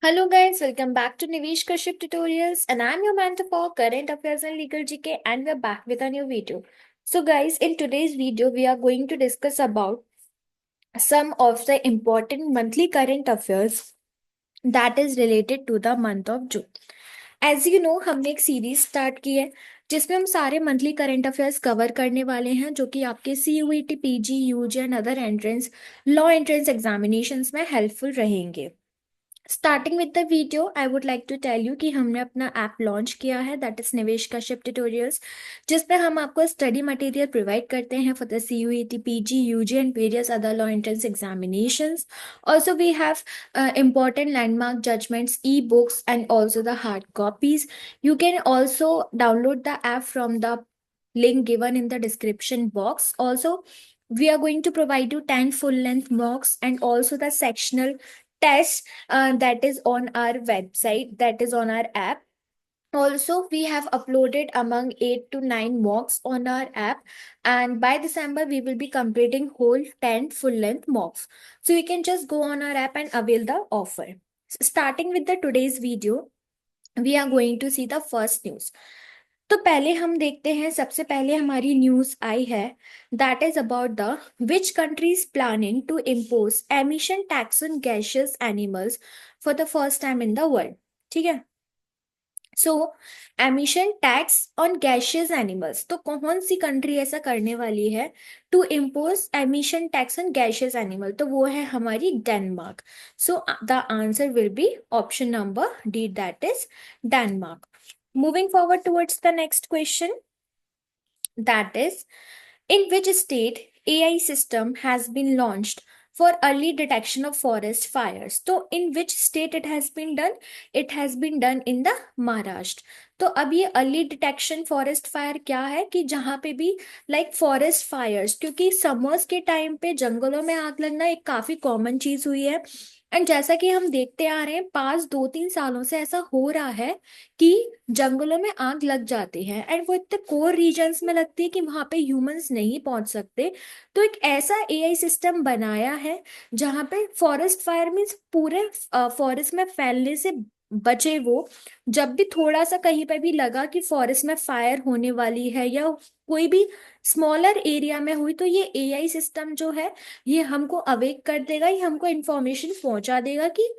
Hello guys, welcome back to Nivesh Kashyap Tutorials and I'm your mentor for Current Affairs and Legal GK and we're back with a new video. So guys, in today's video we are going to discuss about some of the important monthly current affairs that is related to the month of June. As you know हमने एक series start की है जिसमें हम सारे monthly current affairs cover करने वाले हैं जो कि आपके CUET PG UG and other entrance law entrance examinations में हेल्पफुल रहेंगे। Starting with the video I would like to tell you कि हमने अपना ऐप लॉन्च किया है दैट इज निवेश कश्यप ट्यूटोरियल्स, जिसमें हम आपको स्टडी मटेरियल प्रोवाइड करते हैं for the CUET PG UG and various other law entrance examinations. Also we have important landmark judgments, e-books and also the hard copies. You can also download the app from the link given in the description box. Also, we are going to provide you 10 full length mocks and also the sectional test that is on our website, that is on our app. Also, we have uploaded among 8 to 9 mocks on our app, and by December, we will be completing whole 10 full length mocks. So, you can just go on our app and avail the offer. Starting with the today's video, we are going to see the first news. तो पहले हम देखते हैं, सबसे पहले हमारी news आई है that is about the which country is planning to impose emission tax on gaseous animals for the first time in the world. ठीक है, so emission tax on gaseous animals, तो कौन सी कंट्री ऐसा करने वाली है to impose emission tax on gaseous animal, तो वो है हमारी Denmark. So the answer will be option number D, that is Denmark. Moving forward towards the next question, that is, in which state AI system has been launched for early detection of forest fires? तो in which state it has been done? It has been done in the Maharashtra. तो अब ये early detection forest fire क्या है कि जहाँ पे भी लाइक फॉरेस्ट फायर्स, क्योंकि समर्स के टाइम पे जंगलों में आग लगना एक काफी कॉमन चीज हुई है। एंड जैसा कि हम देखते आ रहे हैं पास 2-3 सालों से ऐसा हो रहा है कि जंगलों में आग लग जाती है एंड वो इतने कोर रीजन्स में लगती है कि वहां पे ह्यूमंस नहीं पहुंच सकते। तो एक ऐसा AI सिस्टम बनाया है जहां पे फॉरेस्ट फायर मीन्स पूरे फॉरेस्ट में फैलने से बचे वो। जब भी थोड़ा सा कहीं पे भी लगा कि फॉरेस्ट में फायर होने वाली है या कोई भी स्मॉलर एरिया में हुई, तो ये AI सिस्टम जो है ये हमको अवेक कर देगा, ये हमको इंफॉर्मेशन पहुंचा देगा कि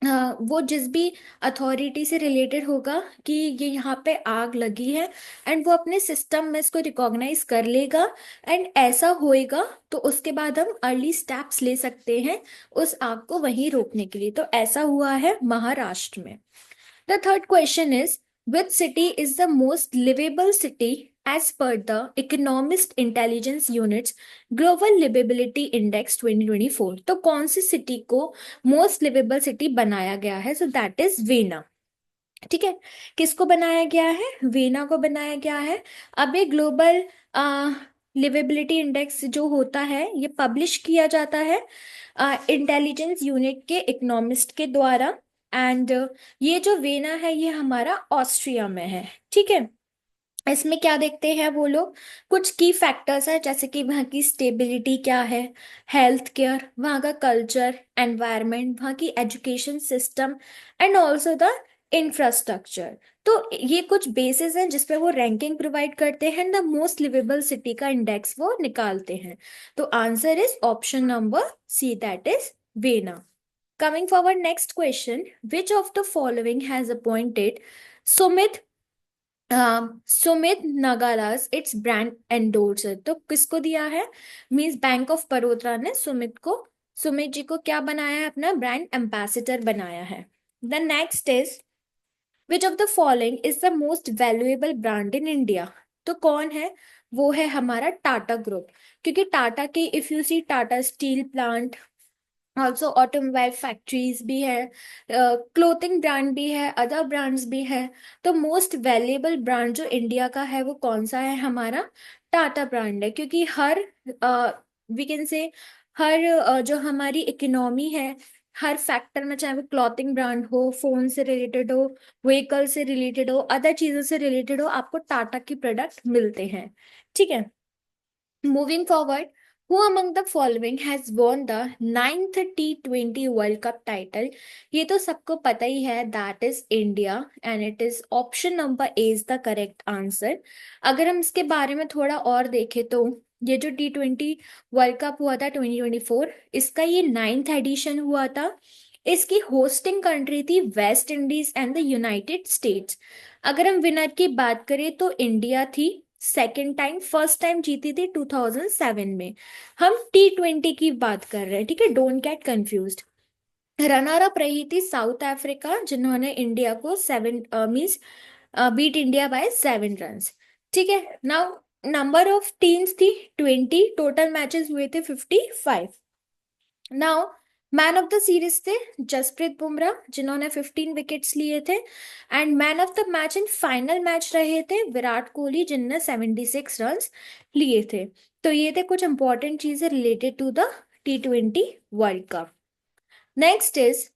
वो जिस भी अथॉरिटी से रिलेटेड होगा कि ये यहाँ पे आग लगी है, एंड वो अपने सिस्टम में इसको रिकॉग्नाइज कर लेगा एंड ऐसा होएगा तो उसके बाद हम अर्ली स्टेप्स ले सकते हैं उस आग को वहीं रोकने के लिए। तो ऐसा हुआ है महाराष्ट्र में। The third question is, which city is the most livable city as per the Economist Intelligence Unit's Global Livability Index 2024? तो कौन सी सिटी को मोस्ट लिवेबल सिटी बनाया गया है? So that is vena. ठीक है, किसको बनाया गया है? वेना को बनाया गया है। अब ये ग्लोबल लिवेबिलिटी इंडेक्स जो होता है ये पब्लिश किया जाता है इंटेलिजेंस यूनिट के इकोनॉमिस्ट के द्वारा। एंड ये जो वेना है ये हमारा ऑस्ट्रिया में है। ठीक है, इसमें क्या देखते हैं वो लोग, कुछ की फैक्टर्स है जैसे कि वहाँ की स्टेबिलिटी क्या है, हेल्थ केयर, वहाँ का कल्चर, एनवायरनमेंट, वहाँ की education system and also the infrastructure. तो ये कुछ बेसिस हैं जिसपे वो रैंकिंग प्रोवाइड करते हैं, द मोस्ट लिवेबल सिटी का इंडेक्स वो निकालते हैं। तो answer is option number C, that is Vienna. Coming forward, next question. Which of the following has appointed Sumit Sumit Nagal as its brand endorser? तो किसको दिया है? मीन्स बैंक ऑफ बड़ौदा ने सुमित जी को क्या बनाया है? अपना ब्रांड एम्बेसडर बनाया है। The next is, which of the following is the most valuable brand in India? तो कौन है? वो है हमारा टाटा ग्रुप, क्योंकि टाटा के if you see Tata steel plant, also automobile factories भी है, क्लोथिंग ब्रांड भी है, अदर ब्रांड्स भी है। तो मोस्ट वैल्यूएबल ब्रांड जो इंडिया का है वो कौन सा है? हमारा टाटा ब्रांड है, क्योंकि हर वी कैन से हर जो हमारी इकोनॉमी है, हर फैक्टर में, चाहे वो क्लॉथिंग ब्रांड हो, फोन से रिलेटेड हो, व्हीकल से रिलेटेड हो, अदर चीजों से रिलेटेड हो, आपको टाटा की प्रोडक्ट मिलते हैं। ठीक है, moving forward, Who among the following has won the ninth T20 World Cup title? ये तो सबको पता ही है, that is India, and it is option number A is the correct answer. अगर हम इसके बारे में थोड़ा और देखें तो ये जो T20 वर्ल्ड कप हुआ था 2024, इसका ये नाइन्थ एडिशन हुआ था। इसकी होस्टिंग कंट्री थी West Indies and the United states. अगर हम विनर की बात करें तो इंडिया थी सेकेंड टाइम, फर्स्ट टाइम जीती थी 2007 में। हम T20 की बात कर रहे हैं, ठीक है, don't get confused. Runner up रही थी साउथ अफ्रीका, जिन्होंने इंडिया को seven means beat India by 7 runs. ठीक है, नाउ नंबर ऑफ टीम्स थी 20, टोटल मैचेस हुए थे 55। Now man of the series थे जसप्रीत बुमराह, जिन्होंने 15 विकेट्स लिए थे, and man of the match in final match रहे थे विराट कोहली, जिनने 76 रन्स लिए थे। तो ये थे कुछ इंपॉर्टेंट चीजें related to the T20 world cup. Next is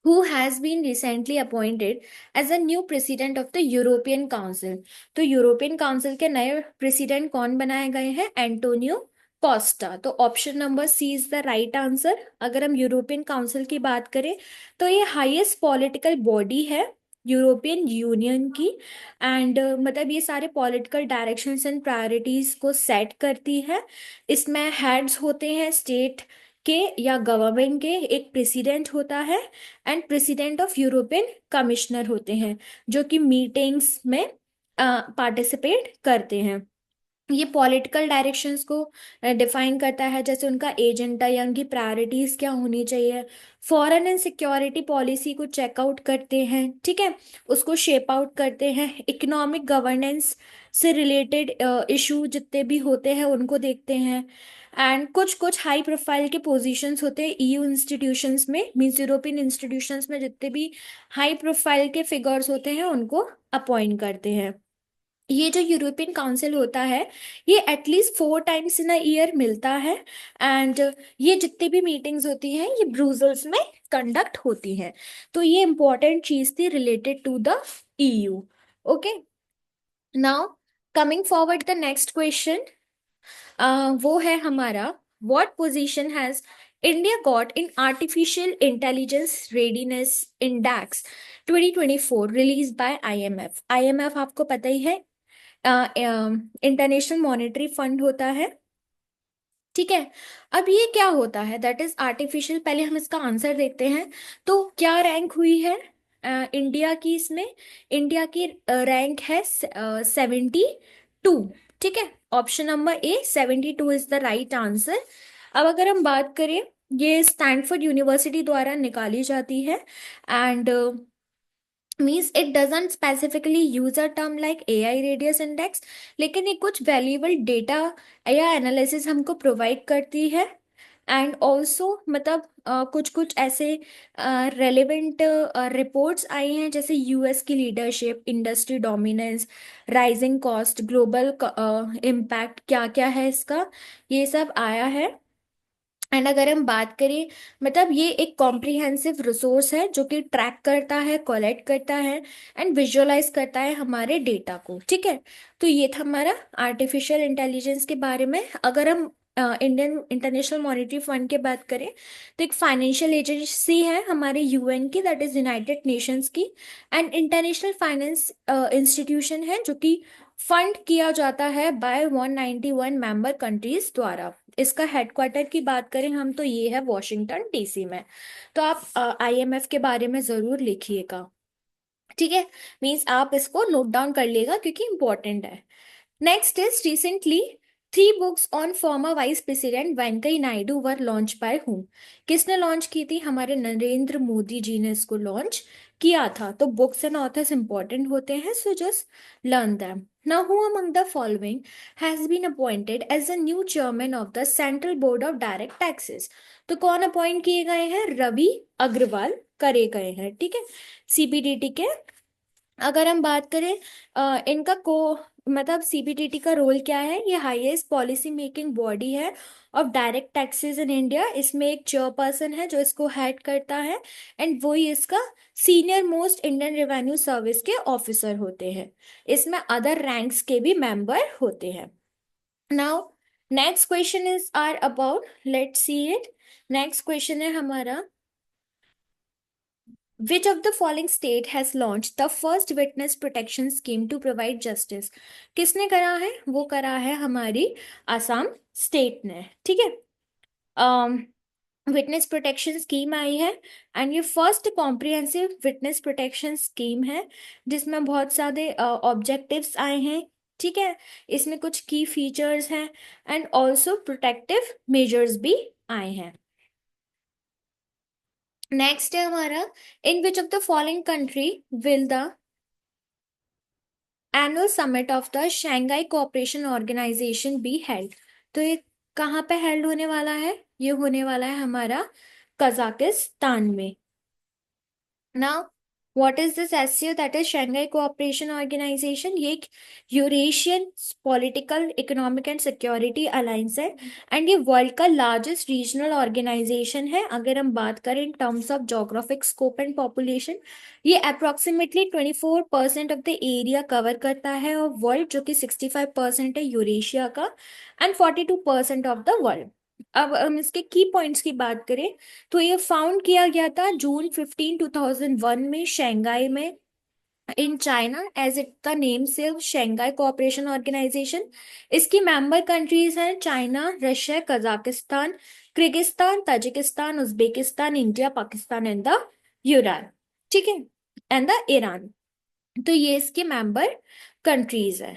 who has been recently appointed as a new president of the European Council। तो यूरोपियन काउंसिल के नए प्रेसिडेंट कौन बनाए गए हैं? Antonio Costa. तो option number C is the right answer. अगर हम यूरोपियन काउंसिल की बात करें तो ये हाईएस्ट पॉलिटिकल बॉडी है यूरोपियन यूनियन की, एंड मतलब ये सारे पॉलिटिकल डायरेक्शंस एंड प्रायोरिटीज को सेट करती है। इसमें हेड्स होते हैं स्टेट के या गवर्नमेंट के, एक प्रेसिडेंट होता है and president of European commissioner होते हैं, जो कि मीटिंग्स में पार्टिसिपेट करते हैं। ये पॉलिटिकल डायरेक्शंस को डिफाइन करता है, जैसे उनका एजेंडा या उनकी प्रायोरिटीज क्या होनी चाहिए। फॉरेन एंड सिक्योरिटी पॉलिसी को चेकआउट करते हैं, ठीक है, उसको शेप आउट करते हैं। इकोनॉमिक गवर्नेंस से रिलेटेड इशू जितने भी होते हैं उनको देखते हैं, एंड कुछ कुछ हाई प्रोफाइल के पोजीशंस होते हैं EU इंस्टीट्यूशंस में, मीन्स यूरोपियन इंस्टीट्यूशंस में जितने भी हाई प्रोफाइल के फिगर्स होते हैं उनको अपॉइंट करते हैं। ये जो यूरोपियन काउंसिल होता है ये at least 4 times in a year मिलता है, एंड ये जितनी भी मीटिंग्स होती हैं ये ब्रुसेल्स में कंडक्ट होती हैं। तो ये इंपॉर्टेंट चीज थी related to the EU। Okay, now coming forward the next question, वो है हमारा, what position has India got in artificial intelligence readiness index 2024 release by IMF। IMF आपको पता ही है, इंटरनेशनल मॉनेटरी फंड होता है, ठीक है। अब ये क्या होता है, दैट इज आर्टिफिशियल, पहले हम इसका आंसर देखते हैं। तो क्या रैंक हुई है इंडिया की इसमें? इंडिया की रैंक है 72, ठीक है। Option number A 72 is the right answer. अब अगर हम बात करें, ये स्टैनफोर्ड यूनिवर्सिटी द्वारा निकाली जाती है, and means it doesn't specifically use a term like AI radius index, लेकिन ये कुछ वैल्यूएबल डेटा या एनालिसिस हमको प्रोवाइड करती है। एंड ऑल्सो मतलब कुछ कुछ ऐसे रेलिवेंट रिपोर्ट्स आई हैं, जैसे US की leadership, industry dominance, rising cost, global impact, क्या क्या है इसका, ये सब आया है। एंड अगर हम बात करें, मतलब ये एक कॉम्प्रिहेंसिव रिसोर्स है जो कि ट्रैक करता है, कलेक्ट करता है एंड विजुअलाइज करता है हमारे डेटा को, ठीक है। तो ये था हमारा आर्टिफिशियल इंटेलिजेंस के बारे में। अगर हम इंडियन इंटरनेशनल मॉनेटरी फंड की बात करें तो एक फाइनेंशियल एजेंसी है हमारे UN की, दैट इज यूनाइटेड नेशंस की, एंड इंटरनेशनल फाइनेंस इंस्टीट्यूशन है जो कि फंड किया जाता है बाय 191 मेंबर कंट्रीज द्वारा। इसका हेडक्वार्टर की बात करें हम तो ये है वॉशिंगटन DC में। तो आप IMF के बारे में जरूर लिखिएगा, ठीक है, मीन्स आप इसको नोट डाउन कर लिएगा क्योंकि इंपॉर्टेंट है। Next is recently 3 books on farmer vice president Venkaiah Naidu were launch by whom. किसने लॉन्च की थी? हमारे नरेंद्र मोदी जी ने इसको लॉन्च किया था। तो बुक्स एंड ऑथर्स इंपॉर्टेंट होते हैं, so just learn them. Now who among the following has been appointed as the new chairman of the central board of direct taxes. तो कौन अपॉइंट किए गए हैं? रवि अग्रवाल करे गए हैं, ठीक है, CBDT के। अगर हम बात करें इनका को मतलब CBDT का रोल क्या है, ये हाईएस्ट पॉलिसी मेकिंग बॉडी है of direct taxes in India. इसमें एक चेयरपर्सन है जो इसको हेड करता है, एंड वो ही इसका senior most Indian revenue service के ऑफिसर होते हैं। इसमें अदर रैंक्स के भी मेंबर होते हैं। Now next question is are about, let's see it. Next question है हमारा, which of the following state has launched the first witness protection scheme to provide justice? किसने करा है? वो करा है हमारी आसाम स्टेट ने, ठीक है। विटनेस प्रोटेक्शन स्कीम आई है, एंड ये first comprehensive witness protection scheme है जिसमें बहुत सारे ऑब्जेक्टिव्स आए हैं, ठीक है। इसमें कुछ की फीचर्स हैं एंड ऑल्सो प्रोटेक्टिव मेजर्स भी आए हैं। नेक्स्ट है हमारा, in which of the following country will the annual summit of the Shanghai cooperation organisation be held? तो ये कहाँ पे हेल्ड होने वाला है? ये होने वाला है हमारा कजाकिस्तान में। Now, what is this SCO? That is Shanghai Cooperation Organization. ये एक Eurasian political economic and security alliance है, एंड ये वर्ल्ड का लार्जेस्ट रीजनल ऑर्गेनाइजेशन है। अगर हम बात करें in terms of geographic scope and population, ये approximately 24% of the area cover करता है और वर्ल्ड, जो कि 65% है यूरेशिया का, एंड 42% ऑफ द वर्ल्ड। अब हम इसके की पॉइंट्स की बात करें तो ये फाउंड किया गया था जून 15, 2001 में शंघाई में, in China, as it the name से शंघाई कोऑपरेशन ऑर्गेनाइजेशन। इसकी मेंबर कंट्रीज हैं China, Russia, Kazakhstan, Kyrgyzstan, Tajikistan, Uzbekistan, India, Pakistan and the Iran, ठीक है, एंड द ईरान। तो ये इसके मेंबर कंट्रीज है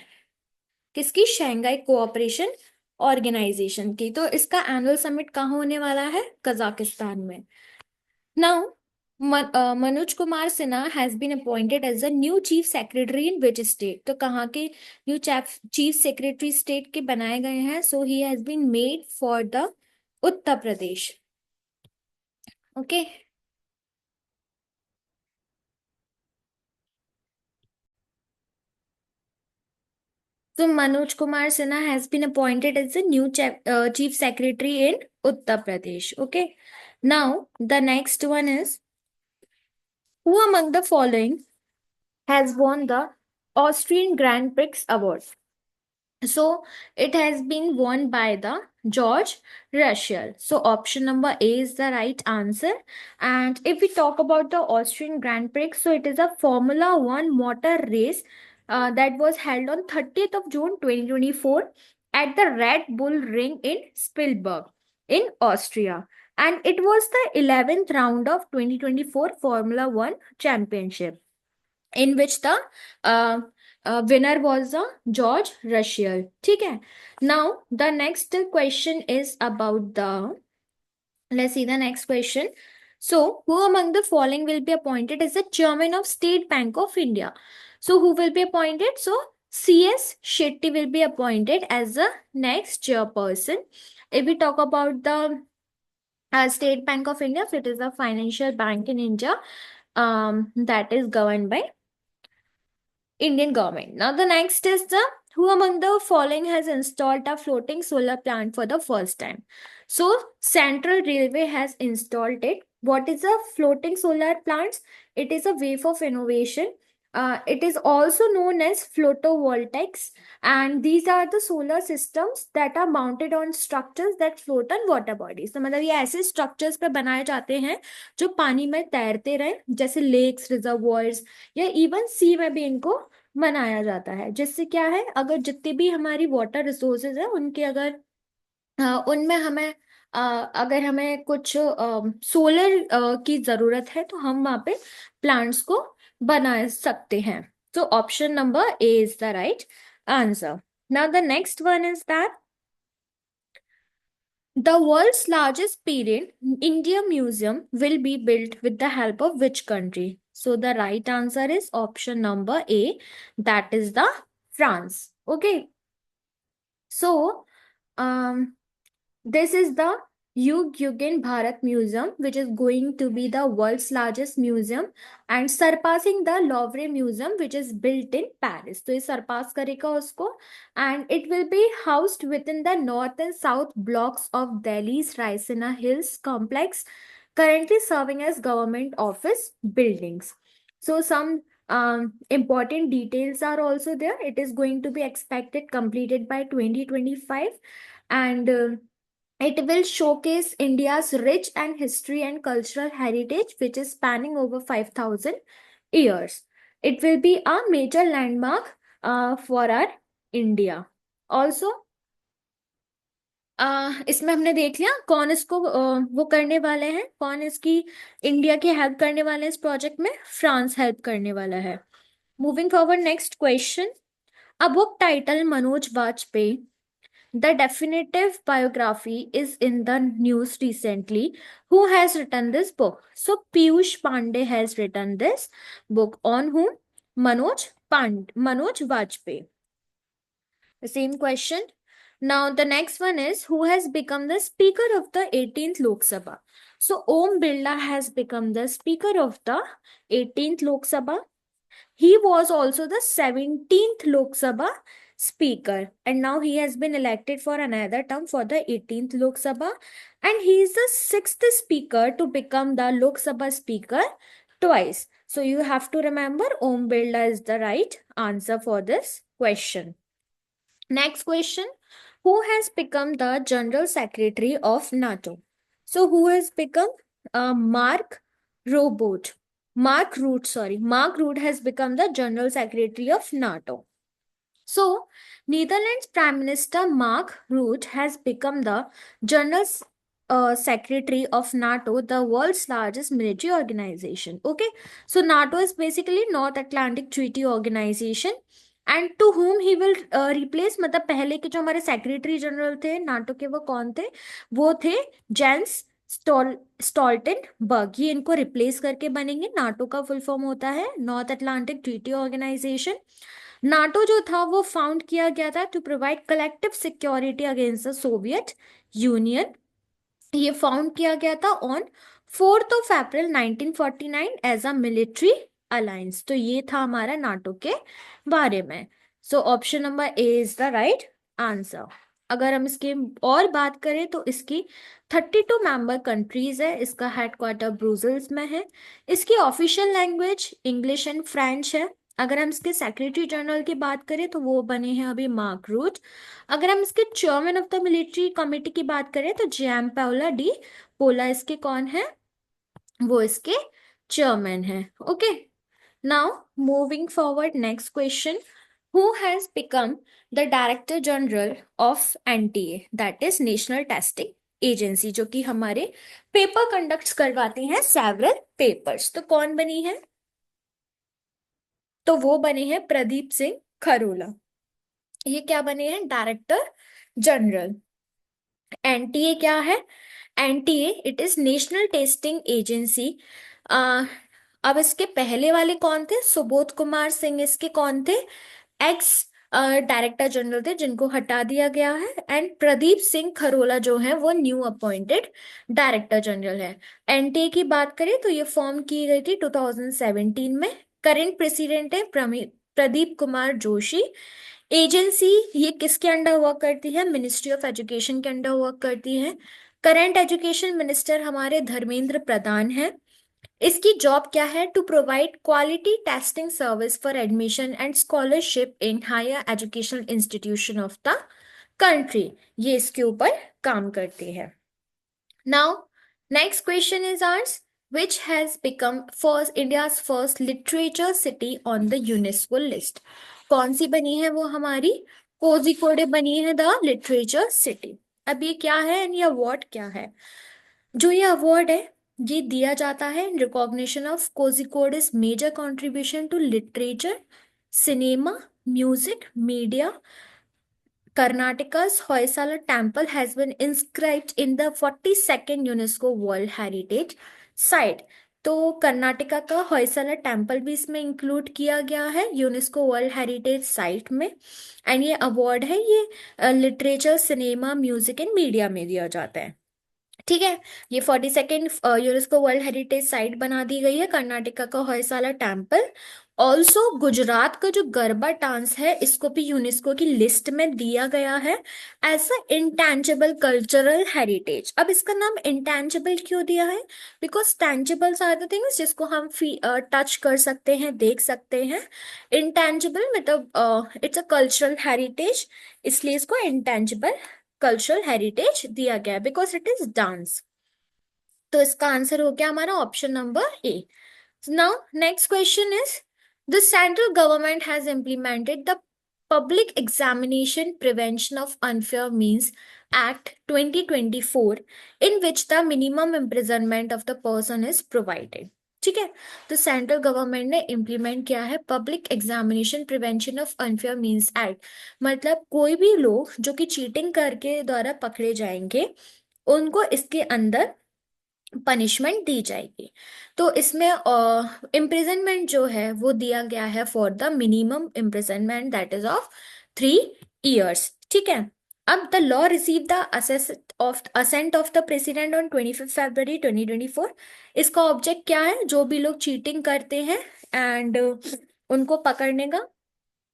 किसकी? शंघाई कोऑपरेशन ऑर्गेनाइजेशन की। तो इसका एनुअल समिट कहाँ होने वाला है? कजाकिस्तान में। Now Manoj Kumar Sinha has been appointed as the new chief secretary in which state? तो कहाँ के न्यू चीफ सेक्रेटरी स्टेट के बनाए गए हैं? So he has been made for the Uttar Pradesh, okay. So Manoj Kumar Sinha has been appointed as the new chief secretary in Uttar Pradesh. Okay. Now the next one is, who among the following has won the Austrian Grand Prix award? So it has been won by the George Russell. So option number A is the right answer. And if we talk about the Austrian Grand Prix, so it is a Formula One motor race that was held on 30th of June 2024 at the Red Bull Ring in Spielberg in Austria. And it was the 11th round of 2024 Formula One Championship, in which the uh, winner was George Russell, ठीक है। Now the next question is about the, let's see the next question. So who among the following will be appointed as the chairman of State Bank of India? So who will be appointed? So CS Shetty will be appointed as the next chairperson. If we talk about the State Bank of India, so it is a financial bank in India that is governed by Indian government. Now the next is the, who among the following has installed a floating solar plant for the first time? So Central Railway has installed it. What is a floating solar plants? It is a wave of innovation. It is also known as photovoltaics, and these are the solar systems that are mounted on structures that float on water bodies. तो मतलब ये ऐसे structures पे बनाए जाते हैं जो पानी में तैरते रहे, जैसे लेक्स, रिजर्वॉयर्स, या इवन सी में भी इनको बनाया जाता है। जिससे क्या है, अगर जितनी भी हमारी वाटर रिसोर्सेज है उनके अगर उनमें हमें अगर हमें कुछ सोलर की जरूरत है तो हम वहां पे प्लांट्स को बना सकते हैं। तो option number A is the right answer. Now the next one is that, the world's largest period India museum will be built with the help of which country? So the right answer is option number A, that is the France. Okay. So this is the Yugin Bharat Museum, which is going to be the world's largest museum and surpassing the Louvre Museum, which is built in Paris. So ये surpass करेगा उसको, and it will be housed within the north and south blocks of Delhi's Raisina Hills complex, currently serving as government office buildings. So some important details are also there. It is going to be expected completed by 2025. and it will showcase India's rich and history and cultural heritage, which is spanning over 5,000 years. It will be a major landmark for our India. Also, इसमें हमने देख लिया कौन इसको वो करने वाले हैं, कौन इसकी इंडिया की हेल्प करने वाले हैं इस प्रोजेक्ट में, फ्रांस हेल्प करने वाला है। Moving forward, next question. A book titled Manoj Vajpayee, The Definitive Biography, is in the news recently. Who has written this book? So Piyush Pandey has written this book. On whom? Manoj Vajpayee. The same question. Now the next one is, who has become the Speaker of the 18th Lok Sabha? So Om Birla has become the Speaker of the 18th Lok Sabha. He was also the 17th Lok Sabha Speaker, and now he has been elected for another term for the 18th Lok Sabha, and he is the 6th Speaker to become the Lok Sabha Speaker twice. So you have to remember Om Birla is the right answer for this question. Next question. Who has become the General Secretary of NATO? So who has become? Mark Robot. Mark Rutte, sorry. Mark Rutte has become the General Secretary of NATO. So, Netherlands Prime Minister Mark Rutte has become the General Secretary of NATO, the world's largest military organization. Okay, so NATO is basically North Atlantic Treaty Organization. And to whom he will replace, मतलब पहले के जो हमारे secretary general थे NATO के वो कौन थे? वो थे जेंस स्टोल्टनबर्ग। ये इनको रिप्लेस करके बनेंगे। नाटो का फुल फॉर्म होता है North Atlantic Treaty Organization. NATO जो था वो फाउंड किया गया था to provide collective security against the Soviet Union. ये फाउंड किया गया था on 4th of April 1949 as a military alliance. तो ये था हमारा नाटो के बारे में। So option number A is the right answer. अगर हम इसके और बात करें तो इसकी 32 मेंबर कंट्रीज है। इसका हेडक्वार्टर ब्रुसेल्स में है। इसकी official language English and French है। अगर हम इसके सेक्रेटरी जनरल की बात करें तो वो बने हैं अभी मार्क रूट। अगर हम इसके chairman of the military committee की बात करें तो जैम पाउला डी पोला इसके कौन है? वो इसके चेयरमैन है। Okay, now moving forward, next question. Who has become the director general of NTA, that is national testing agency, जो कि हमारे पेपर कंडक्ट करवाती है सेवरल पेपर्स। तो कौन बनी है? तो वो बने हैं प्रदीप सिंह खरोला। ये क्या बने हैं? Director general. एनटीए क्या है? NTA it is national testing agency. अब इसके पहले वाले कौन थे? सुबोध कुमार सिंह इसके कौन थे? एक्स डायरेक्टर जनरल थे जिनको हटा दिया गया है। एंड प्रदीप सिंह खरोला जो है वो न्यू अपॉइंटेड डायरेक्टर जनरल है। एनटीए की बात करें तो ये फॉर्म की गई थी 2017 में। करेंट प्रेसिडेंट है प्रदीप कुमार जोशी। एजेंसी ये किसके अंडर वर्क करती है? मिनिस्ट्री ऑफ एजुकेशन के अंडर वर्क करती है। करंट एजुकेशन मिनिस्टर हमारे धर्मेंद्र प्रधान है। इसकी जॉब क्या है? To provide quality testing service for admission and scholarship in higher educational institution of the country. ये इसके ऊपर काम करती है। Now next question is ours, which has become first India's first literature city on the UNESCO list? कौन सी बनी है वो? हमारी कोझिकोडे बनी है द लिटरेचर सिटी। अब ये क्या है एंड ये अवार्ड क्या है? जो ये अवार्ड है ये दिया जाता है in recognition of Kozhikode's major contribution to literature, cinema, music, media. Karnataka's Hoysala temple has been inscribed in the 42nd UNESCO World Heritage Site. तो कर्नाटका का होयसला टेम्पल भी इसमें इंक्लूड किया गया है यूनेस्को वर्ल्ड हेरिटेज साइट में। एंड ये अवार्ड है ये literature, cinema, music and media में दिया जाता है। ठीक है, ये 42nd UNESCO world heritage site बना दी गई है कर्नाटका का होयसाला टेम्पल। ऑल्सो गुजरात का जो गरबा डांस है इसको भी यूनेस्को की लिस्ट में दिया गया है as a intangible cultural heritage. अब इसका नाम इंटेंजिबल क्यों दिया है? Because tangibles are the things जिसको हम टच कर सकते हैं, देख सकते हैं। इंटेंजिबल मतलब इट्स अ कल्चरल हेरिटेज, इसलिए इसको इंटेंजिबल कल्चरल हेरिटेज दिया गया है, बिकॉज इट इज डांस। तो इसका आंसर हो गया हमारा option number A. Now, next question is, the central government has implemented the Public Examination Prevention of Unfair Means Act 2024, in which the minimum imprisonment of the person is provided. ठीक है, तो central government ने implement किया है public examination prevention of unfair means act. मतलब कोई भी लोग जो कि चीटिंग करके द्वारा पकड़े जाएंगे, उनको इसके अंदर पनिशमेंट दी जाएगी। तो इसमें इम्प्रिजनमेंट जो है वो दिया गया है for the minimum imprisonment that is of 3 years। ठीक है, अब the law receive the assent of the president on 25 February 2024। इसका ऑब्जेक्ट क्या है, जो भी लोग चीटिंग करते हैं एंड उनको पकड़ने का,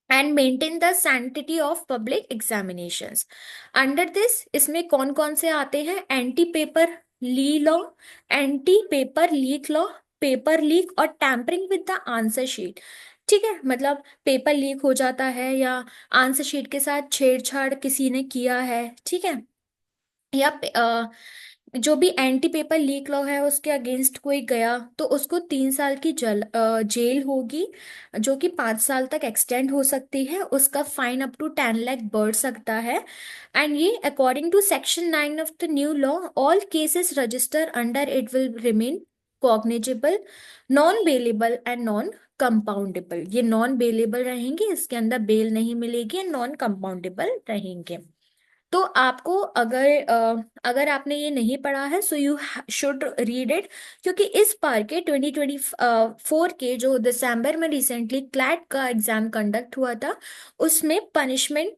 and maintain the sanctity of public examinations. Under this इसमें कौन कौन से आते हैं, anti paper leak law, anti paper leak law, paper leak और tampering with the answer sheet. ठीक है, मतलब पेपर लीक हो जाता है या आंसर शीट के साथ छेड़छाड़ किसी ने किया है, ठीक है, या जो भी एंटी पेपर लीक लॉ है उसके अगेंस्ट कोई गया तो उसको 3 साल की जेल होगी, जो कि 5 साल तक एक्सटेंड हो सकती है। उसका फाइन अप टू 10 लाख बढ़ सकता है। एंड ये according to section 9 of the new law, all cases register under it will remain cognizable, non bailable and non compoundable. ये नॉन बेलेबल रहेंगे, इसके अंदर बेल नहीं मिलेगी, नॉन कंपाउंडेबल रहेंगे। तो आपको अगर आपने ये नहीं पढ़ा है, so you should read it, क्योंकि इस बार के 2024 के जो दिसंबर में रिसेंटली क्लैट का एग्जाम कंडक्ट हुआ था, उसमें पनिशमेंट,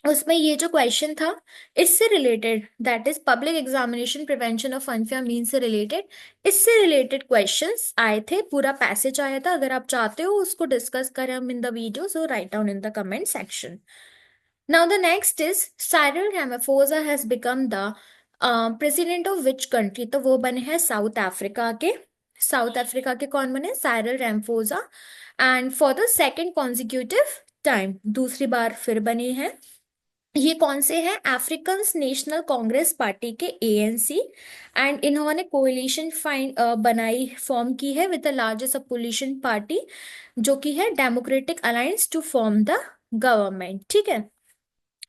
उसमें ये जो क्वेश्चन था इससे related, that is public examination prevention of unfair means से रिलेटेड, इससे रिलेटेड क्वेश्चंस आए थे, पूरा पैसेज आया था। अगर आप चाहते हो उसको डिस्कस करें हम in the video, so write down in the comment section. Now the next is Cyril Ramaphosa has become the president of which country? तो वो बने हैं साउथ अफ्रीका के। साउथ अफ्रीका के कौन बने? Cyril Ramaphosa. And for the second consecutive time, दूसरी बार फिर बने हैं। ये कौन से हैं? अफ्रीकन नेशनल कांग्रेस पार्टी के, ANC। एंड इन्होंने कोalition फाइन बनाई, फॉर्म की है with the largest opposition party, जो कि है democratic alliance, to form the government. ठीक है,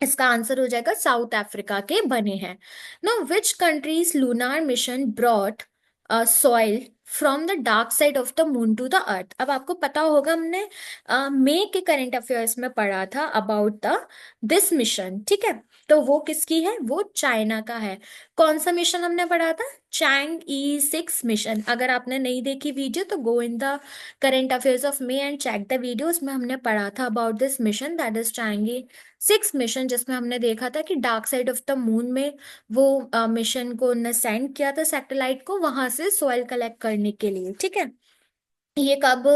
इसका आंसर हो जाएगा साउथ अफ्रीका के बने हैं। Know which countries lunar mission brought soil from the dark side of the moon to the earth. अब आपको पता होगा, हमने मई के करंट अफेयर्स में पढ़ा था अबाउट द दिस मिशन। ठीक है, तो वो किसकी है? वो चाइना का है। कौन सा मिशन हमने पढ़ा था? Chang'e 6 mission. अगर आपने नहीं देखी वीडियो तो go in the current affairs of May and check the video, उसमें हमने पढ़ा था about this mission, that is Chang'e 6 mission, जिसमें हमने देखा था कि dark side of the moon में वो मिशन को उन्होंने सेंड किया था, सैटेलाइट को, वहां से सॉइल कलेक्ट करने के लिए। ठीक है, ये कब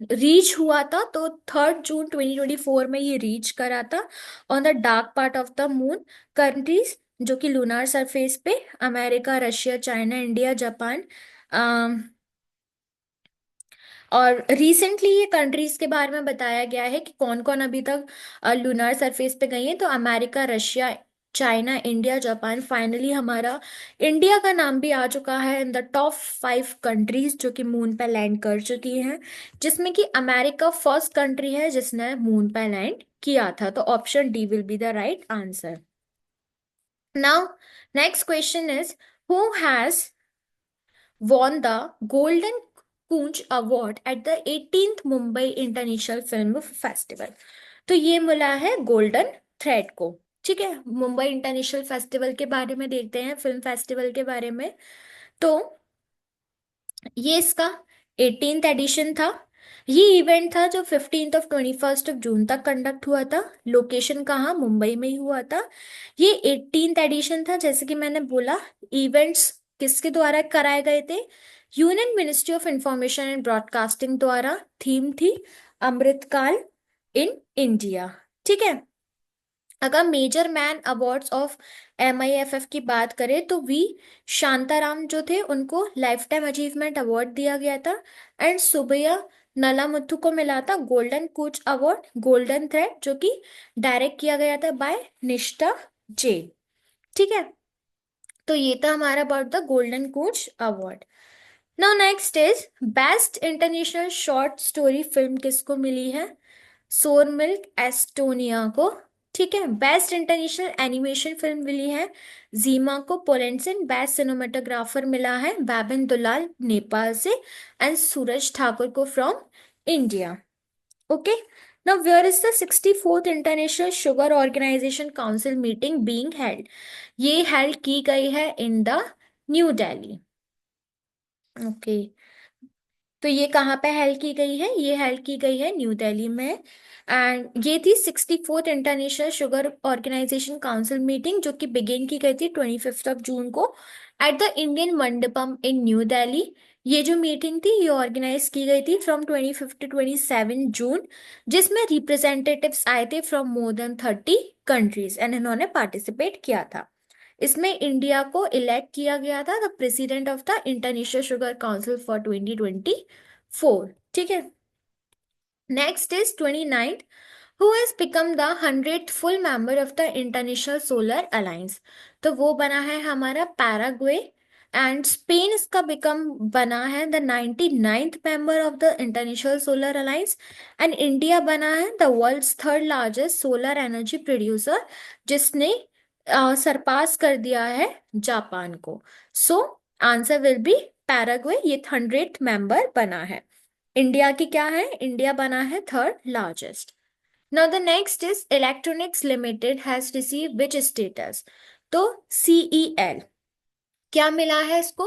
रीच हुआ था? तो 3 जून 2024 में ये रीच करा था on the dark part of the moon. Countries जो कि लूनार सरफेस पे, America, Russia, China, India, Japan. और रिसेंटली ये कंट्रीज के बारे में बताया गया है कि कौन कौन अभी तक लूनार सरफेस पे गई हैं। तो America, Russia, China, India, Japan. Finally हमारा इंडिया का नाम भी आ चुका है इन द टॉप 5 कंट्रीज जो कि मून पे लैंड कर चुकी हैं, जिसमें कि अमेरिका फर्स्ट कंट्री है जिसने मून पे लैंड किया था। तो option D will be the right answer. Now next question is, who has won the Golden Conch Award at the 18th Mumbai International Film Festival। तो ये मिला है गोल्डन थ्रेड को। ठीक है, मुंबई इंटरनेशनल फेस्टिवल के बारे में देखते हैं, फिल्म फेस्टिवल के बारे में। तो ये इसका 18th एडिशन था। ये इवेंट था जो 15 और 21 जून तक कंडक्ट हुआ था। लोकेशन कहाँ? मुंबई में ही हुआ था। ये 18th एडिशन था। जैसे कि मैंने बोला, इवेंट्स किसके द्वारा कराए गए थे? Union ministry of information and broadcasting द्वारा। थीम थी अमृतकाल इन इंडिया। ठीक है, अगर major man awards of MIFF की बात करें तो वी शांताराम जो थे उनको लाइफ टाइम अचीवमेंट अवार्ड दिया गया था। एंड सुबैया नलामुथु को मिला था golden coach award, golden thread, जो कि डायरेक्ट किया गया था बाय निष्ठा जेल। ठीक है, तो ये था हमारा about the golden coach award. Now next is best international short story film किसको मिली है? सोर मिल्क एस्टोनिया को। ठीक है, बेस्ट इंटरनेशनल एनिमेशन फिल्म मिली है जीमा को पोलैंड से। बेस्ट सिनेमाटोग्राफर मिला है बाबिन दुलाल नेपाल से, एंड सूरज ठाकुर को from India. Okay, now where is the 64th international sugar organization council meeting being held? ये हेल्ड की गई है in the New Delhi. Okay, तो ये कहाँ पे हेल्ड की गई है? ये हेल्ड की गई है न्यू दिल्ली में। एंड ये थी 64th international sugar organization council meeting, जो कि बिगिन की गई थी 25 जून को at the Indian Mandapam in New Delhi. ये जो मीटिंग थी ये ऑर्गेनाइज की गई थी फ्रॉम 25 to 27 जून, जिसमें रिप्रेजेंटेटिव्स आए थे from more than 30 countries and इन्होंने पार्टिसिपेट किया था। इसमें इंडिया को इलेक्ट किया गया था the president of the international sugar council for 2024। ठीक है, next is 29th, who has become the 100th full member of the international solar alliance? तो वो बना है हमारा पैराग्वे। एंड स्पेन इसका बिकम बना है the 99th member of the international solar alliance. And India बना है the world's third largest solar energy producer, जिसने सरपास कर दिया है जापान को। So answer will be Paraguay, ये 100th मेंबर बना है। इंडिया की क्या है? इंडिया बना है third largest. Now the next is electronics limited has receive which status? तो CEL क्या मिला है इसको?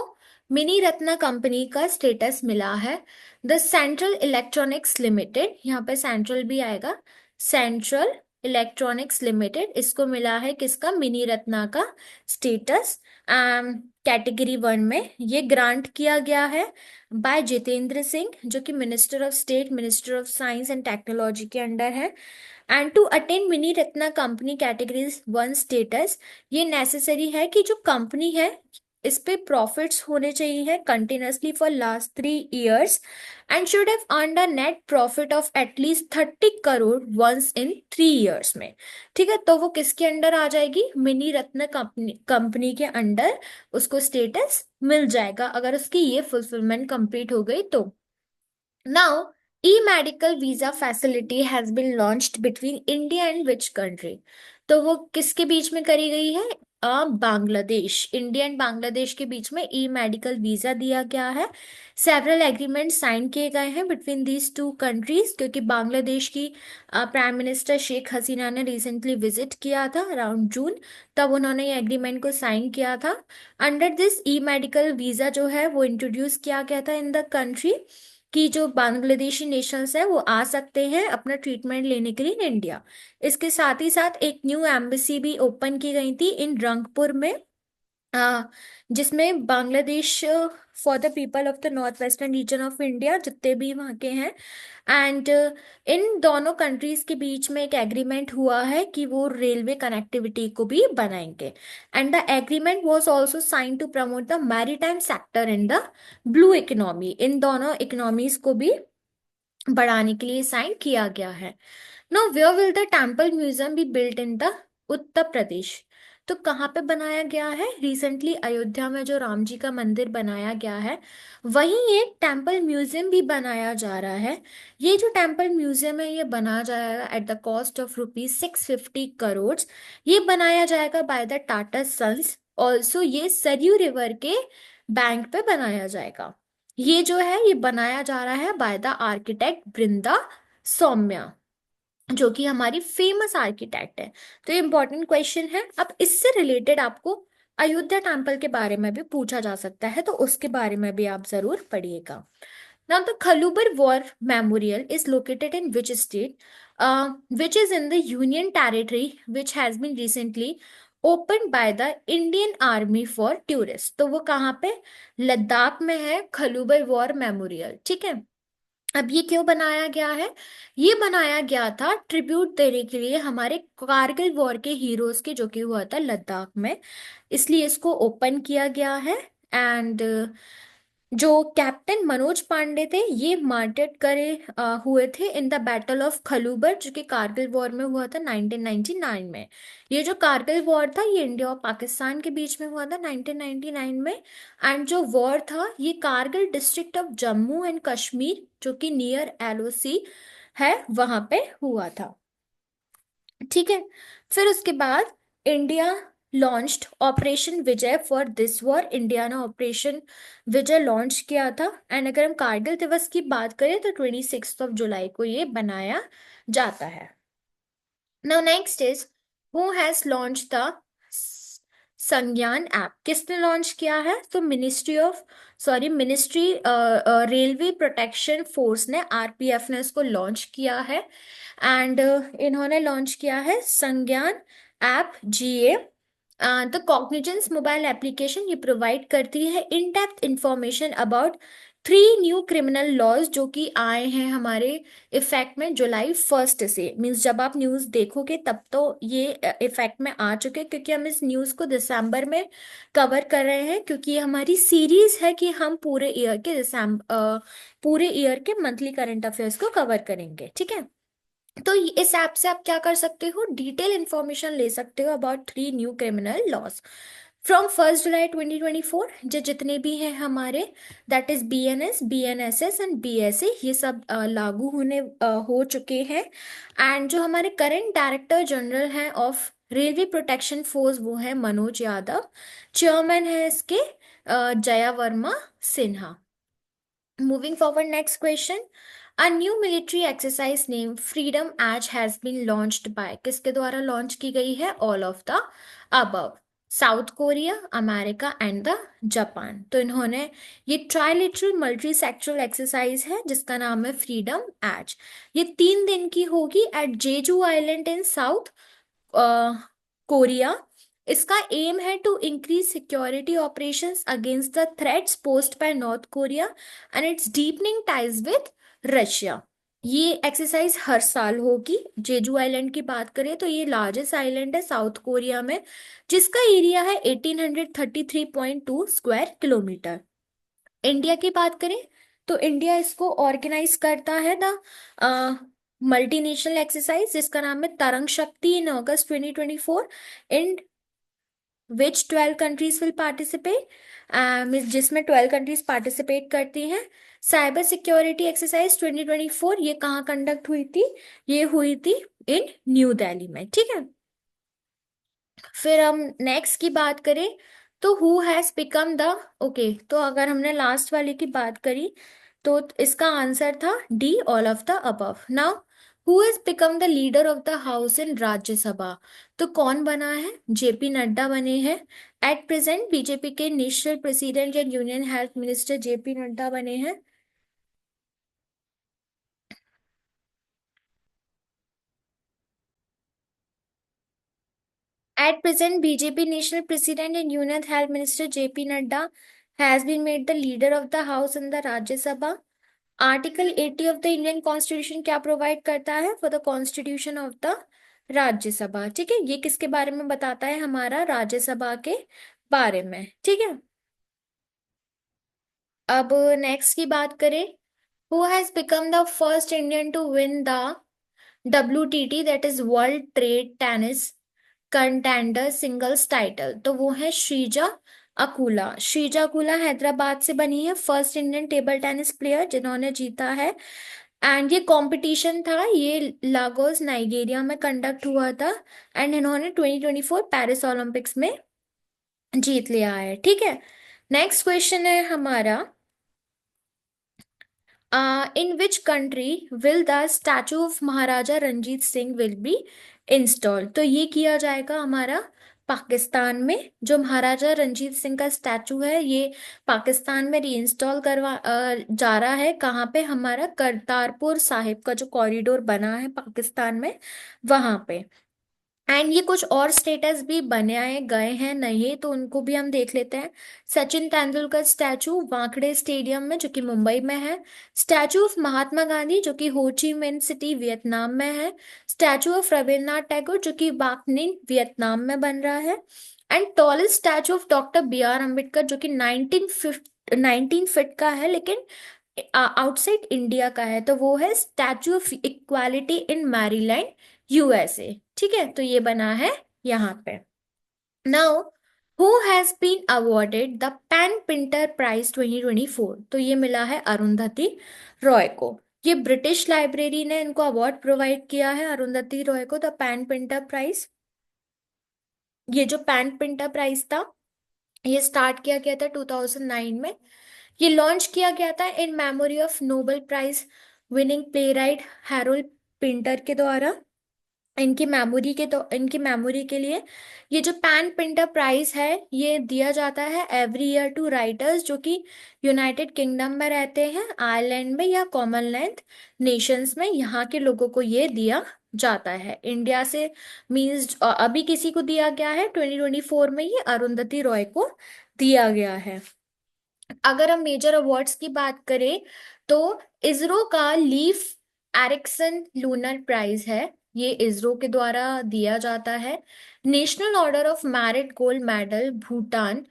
मिनी रत्न कंपनी का स्टेटस मिला है। द सेंट्रल इलेक्ट्रॉनिक्स लिमिटेड, यहाँ पे सेंट्रल भी आएगा, सेंट्रल इलेक्ट्रॉनिक्स लिमिटेड, इसको मिला है किसका? मिनी रत्ना का स्टेटस कैटेगरी 1 में। ये ग्रांट किया गया है बाय जितेंद्र सिंह, जो कि minister of state, minister of science and technology के अंडर है। And to attain mini Ratna company categories 1 status, ये नेसेसरी है कि जो कंपनी है इस पे प्रॉफिट्स होने चाहिए continuously for last 3 years, and should have earned a net profit of at least 30 crore once in 3 years में। ठीक है, तो वो किसके अंडर आ जाएगी? मिनी रत्न कंपनी कंपनी के अंडर उसको स्टेटस मिल जाएगा अगर उसकी ये फुलफिलमेंट कंप्लीट हो गई तो। Now, e-medical visa facility has been launched between India and which country? तो वो किसके बीच में करी गई है? बांग्लादेश। इंडिया एंड बांग्लादेश के बीच में ई मेडिकल वीजा दिया गया है। सेवरल एग्रीमेंट साइन किए गए हैं बिटवीन दीज टू कंट्रीज, क्योंकि बांग्लादेश की प्राइम मिनिस्टर शेख हसीना ने रिसेंटली विजिट किया था अराउंड जून, तब उन्होंने ये एग्रीमेंट को साइन किया था। Under this E medical visa जो है वो इंट्रोड्यूस किया गया था इन द कंट्री, कि जो बांग्लादेशी नेशनल्स है वो आ सकते हैं अपना ट्रीटमेंट लेने के लिए इन इंडिया। इसके साथ ही साथ एक न्यू एम्बेसी भी ओपन की गई थी इन रंगपुर में, आ, जिसमें Bangladesh for the people of the north western region of India जितने भी वहाँ के हैं। एंड इन दोनों कंट्रीज के बीच में एक एग्रीमेंट हुआ है कि वो रेलवे कनेक्टिविटी को भी बनाएंगे। And the agreement was also sign to promote the maritime sector in the blue economy. इन दोनों इकोनॉमीज को भी बढ़ाने के लिए साइन किया गया है। No where will the temple museum be built in the Uttar Pradesh? तो कहाँ पे बनाया गया है? रिसेंटली अयोध्या में जो राम जी का मंदिर बनाया गया है, वहीं एक टेम्पल म्यूजियम भी बनाया जा रहा है। ये जो टेम्पल म्यूजियम है ये बनाया जाएगा at the cost of ₹650 crore. ये बनाया जाएगा by the Tata sons. Also ये सरयू रिवर के बैंक पे बनाया जाएगा। ये जो है ये बनाया जा रहा है by the architect Brinda Somaya, जो कि हमारी फेमस आर्किटेक्ट है। तो ये इंपॉर्टेंट क्वेश्चन है। अब इससे रिलेटेड आपको अयोध्या टेम्पल के बारे में भी पूछा जा सकता है, तो उसके बारे में भी आप जरूर पढ़िएगा। Now the Khalubar war memorial is located in which state? Which is in the union territory which has been recently open by the Indian army for tourist. तो वो कहाँ पे? लद्दाख में है खलूबर वॉर मेमोरियल। ठीक है, अब ये क्यों बनाया गया है? ये बनाया गया था ट्रिब्यूट देने के लिए हमारे कारगिल वॉर के हीरोज के, जो कि हुआ था लद्दाख में, इसलिए इसको ओपन किया गया है। एंड जो कैप्टन मनोज पांडे थे ये मार्टेड करे हुए थे इन द बैटल ऑफ खलूबर, जो कि कारगिल वॉर में हुआ था 1999 में। ये जो कारगिल वॉर था ये इंडिया और पाकिस्तान के बीच में हुआ था 1999 में। एंड जो वॉर था ये Kargil district of Jammu and Kashmir, जो कि नियर एलओसी है, वहां पे हुआ था। ठीक है। फिर उसके बाद India launched operation Vijay for this war. India ने ऑपरेशन विजय लॉन्च किया था। एंड अगर हम कारगिल दिवस की बात करें तो 26 जुलाई को ये बनाया जाता है। Now next is who has launch the संज्ञान ऐप। किसने लॉन्च किया है? तो मिनिस्ट्री रेलवे प्रोटेक्शन फोर्स ने, आरपीएफ ने इसको लॉन्च किया है। एंड इन्होंने लॉन्च किया है संज्ञान ऐप जीए। द कॉग्निजेंस मोबाइल एप्लीकेशन ये प्रोवाइड करती है in depth information about 3 new criminal laws जो कि आए हैं हमारे इफेक्ट में जुलाई 1 से। मीन्स जब आप न्यूज़ देखोगे तब तो ये इफेक्ट में आ चुके हैं, क्योंकि हम इस न्यूज़ को दिसंबर में कवर कर रहे हैं, क्योंकि ये हमारी सीरीज है कि हम पूरे ईयर के मंथली करंट अफेयर्स को कवर करेंगे। ठीक है। तो इस ऐप से आप क्या कर सकते हो? डिटेल इंफॉर्मेशन ले सकते हो about 3 new criminal laws from 1 July 2024। जो जितने भी हैं हमारे, that is BNS, BNSS and BSA, ये सब लागू हो चुके हैं। एंड जो हमारे करंट डायरेक्टर जनरल हैं ऑफ रेलवे प्रोटेक्शन फोर्स वो है मनोज यादव। चेयरमैन है इसके Jaya Verma Sinha. Moving forward, next question. A new military exercise named Freedom Edge has been launched by, किसके द्वारा लॉन्च की गई है? All of the above. South Korea, America and the Japan. तो इन्होंने, ये ट्राइलेटरल मल्टी सेक्टरल एक्सरसाइज है जिसका नाम है फ्रीडम एज। ये 3 दिन की होगी at Jeju island in South Korea. इसका एम है to increase security operations against the threats posed by North Korea and its deepening ties with Russia. ये एक्सरसाइज हर साल होगी। जेजू आइलैंड की बात करें तो ये लार्जेस्ट आइलैंड है साउथ कोरिया में, जिसका एरिया है 1833.2 स्क्वायर किलोमीटर। इंडिया की बात करें तो इंडिया इसको ऑर्गेनाइज करता है द मल्टीनेशनल एक्सरसाइज जिसका नाम है तरंग शक्ति इन अगस्त 2024, इन विच 12 कंट्रीज विल पार्टिसिपेट, जिसमें 12 कंट्रीज पार्टिसिपेट करती हैं। साइबर सिक्योरिटी एक्सरसाइज 2024 ये कहाँ कंडक्ट हुई थी? ये हुई थी इन न्यू दिल्ली में। ठीक है। फिर हम नेक्स्ट की बात करें तो who has become the, okay, तो अगर हमने लास्ट वाले की बात करी तो इसका आंसर था D, all of the above. Now who has become the leader of the house in Rajya Sabha. तो कौन बना है? जेपी नड्डा बने हैं। एट प्रेजेंट बीजेपी के national president and union health minister JP Nadda बने हैं। At present, BJP National President and Union Health Minister JP Nadda has been made the leader of the House and the Rajya Sabha. Article 80 of the Indian constitution क्या provide करता है? For the constitution of the Rajya Sabha. ठीक है। ये किसके बारे में बताता है? हमारा राज्यसभा के बारे में। ठीक है। अब नेक्स्ट की बात करें, who has become the first Indian to win the WTT, that is world trade tennis contender singles title. तो वो है श्रीजा अकुला। श्रीजा अकुला हैदराबाद से बनी है first Indian table tennis player जिन्होंने जीता है। एंड ये कंपटीशन था, ये लागोस नाइजीरिया में कंडक्ट हुआ था। एंड इन्होंने 2024 पेरिस ओलंपिक्स में जीत लिया है। ठीक है। नेक्स्ट क्वेश्चन है हमारा, in which country will the statue of Maharaja Ranjit Singh will be install. तो ये किया जाएगा हमारा पाकिस्तान में। जो महाराजा रंजीत सिंह का स्टैचू है ये पाकिस्तान में रीइंस्टॉल जा रहा है। कहाँ पे? हमारा करतारपुर साहिब का जो कॉरिडोर बना है पाकिस्तान में, वहां पे। एंड ये कुछ और स्टेटस भी बनाए गए हैं नए, तो उनको भी हम देख लेते हैं। सचिन तेंदुलकर स्टैचू वानखेड़े स्टेडियम में जो कि मुंबई में है। स्टैचू ऑफ महात्मा गांधी जो कि हो ची मिन सिटी वियतनाम में है। स्टैचू ऑफ रविन्द्रनाथ टैगोर जो कि बाकनिन वियतनाम में बन रहा है। And tallest statue of doctor B R Ambedkar जो कि 19 फीट का है, लेकिन आउटसाइड इंडिया का है, तो वो है statue of equality in Maryland, USA. ठीक है, तो ये बना है यहाँ पे। Now who has been awarded the PEN Pinter prize 2024? तो ये मिला है अरुंधति रॉय को। ये ब्रिटिश लाइब्रेरी ने इनको अवार्ड प्रोवाइड किया है, अरुंधति रॉय को, द पेन पिंटर प्राइज। ये जो पेन पिंटर प्राइज था, ये स्टार्ट किया गया था 2009 में। ये लॉन्च किया गया था in memory of Nobel prize winning playwright Harold Pinter के द्वारा। इनकी मेमोरी के लिए ये जो पैन पिंटर प्राइज है, ये दिया जाता है एवरी ईयर टू राइटर्स जो कि यूनाइटेड किंगडम में रहते हैं, आयरलैंड में या कॉमनवेल्थ नेशंस में, यहाँ के लोगों को ये दिया जाता है। इंडिया से मीन्स अभी किसी को दिया गया है 2024 में, ये अरुंधति रॉय को दिया गया है। अगर हम मेजर अवार्ड्स की बात करें तो इसरो का लीफ एरिक्सन लूनर प्राइज है, ये इसरो के द्वारा दिया जाता है। National order of merit gold medal Bhutan,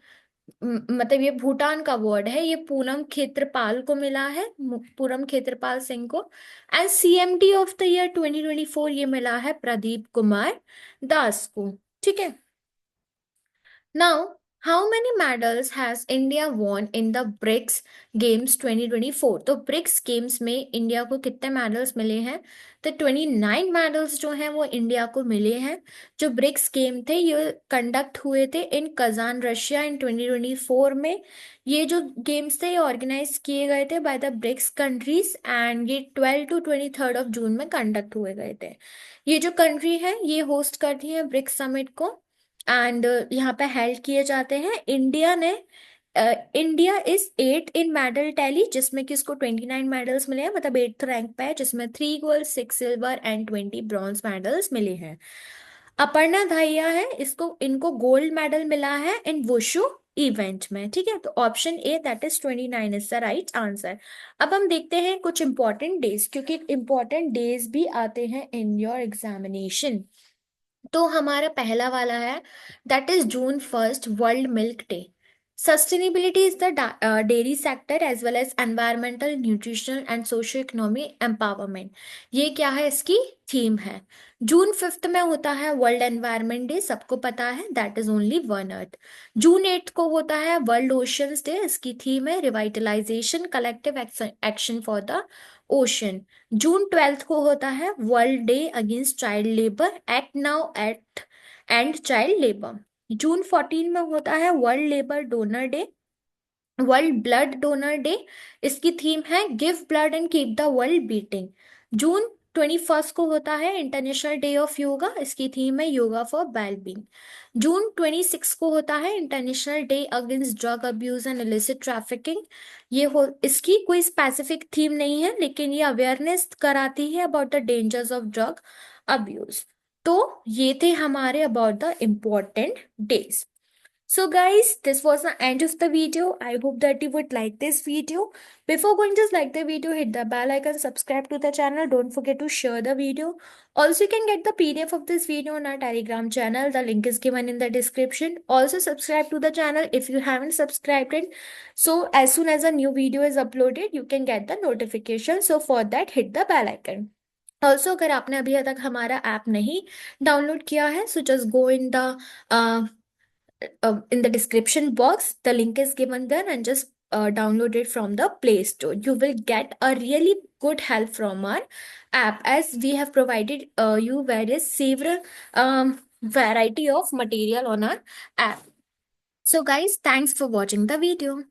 मतलब ये भूटान का अवार्ड है, ये पूनम खेत्रपाल को मिला है, पूनम खेत्रपाल सिंह को। And CMD of the year 2024 ये मिला है प्रदीप कुमार दास को। ठीक है। Now, how many medals has India won in the BRICS Games 2024? तो ब्रिक्स गेम्स में इंडिया को कितने मेडल्स मिले हैं? तो 29 मेडल्स जो हैं वो इंडिया को मिले हैं। जो ब्रिक्स गेम थे ये कंडक्ट हुए थे इन कजान रशिया इन 2024 में। ये जो गेम्स थे ये ऑर्गेनाइज किए गए थे by the BRICS countries, and ये 12 to 23 ऑफ जून में कंडक्ट हुए गए थे। ये जो कंट्री है ये होस्ट करती है ब्रिक्स समिट को, एंड यहाँ पे हेल्ड किए जाते हैं। India is 8 in medal tally, जिसमें कि इसको 29 मेडल्स मिले हैं, मतलब 8th रैंक पे है, जिसमें 3 gold 6 silver and 20 bronze medals मिले हैं। अपर्णा धाइया है, इसको इनको गोल्ड मेडल मिला है इन वुशु इवेंट में। ठीक है, तो option A that is 29 is the right answer. अब हम देखते हैं कुछ इंपॉर्टेंट डेज, क्योंकि इंपॉर्टेंट डेज भी आते हैं इन योर एग्जामिनेशन। तो हमारा पहला वाला है that is June 1 world milk day. Sustainability is the dairy sector as well as environmental nutritional and socio economy empowerment, ये क्या है, इसकी थीम है। जून 5 में होता है वर्ल्ड एनवायरमेंट डे, सबको पता है, that is only one earth. June 8 को होता है वर्ल्ड ओशंस डे, इसकी थीम है revitalisation collective action for the ocean. June 12 को होता है world day against child labour, act now at end child labour. June 14 में होता है world labour donor day, world blood donor day, इसकी theme है give blood and keep the world beating. June 21 को होता है इंटरनेशनल डे ऑफ योगा, इसकी theme है योगा फॉर वेलबींग। जून 26 को होता है international day against drug abuse and illicit trafficking. इसकी कोई स्पेसिफिक थीम नहीं है, लेकिन ये अवेयरनेस कराती है about the dangers of drug abuse. तो ये थे हमारे about the important days. So guys, this was the end of the video. I hope that you would like this video. Before going, just like the video, hit the bell icon, subscribe to the channel. Don't forget to share the video. Also, you can get the PDF of this video on our Telegram channel. The link is given in the description. Also, subscribe to the channel if you haven't subscribed it. So as soon as a new video is uploaded, you can get the notification. So for that, hit the bell icon. Also अगर आपने अभी तक हमारा app नहीं download किया है, so just go in the description box. The link is given there, and just download it from the Play Store. You will get a really good help from our app, as we have provided you various several variety of material on our app. So guys, thanks for watching the video.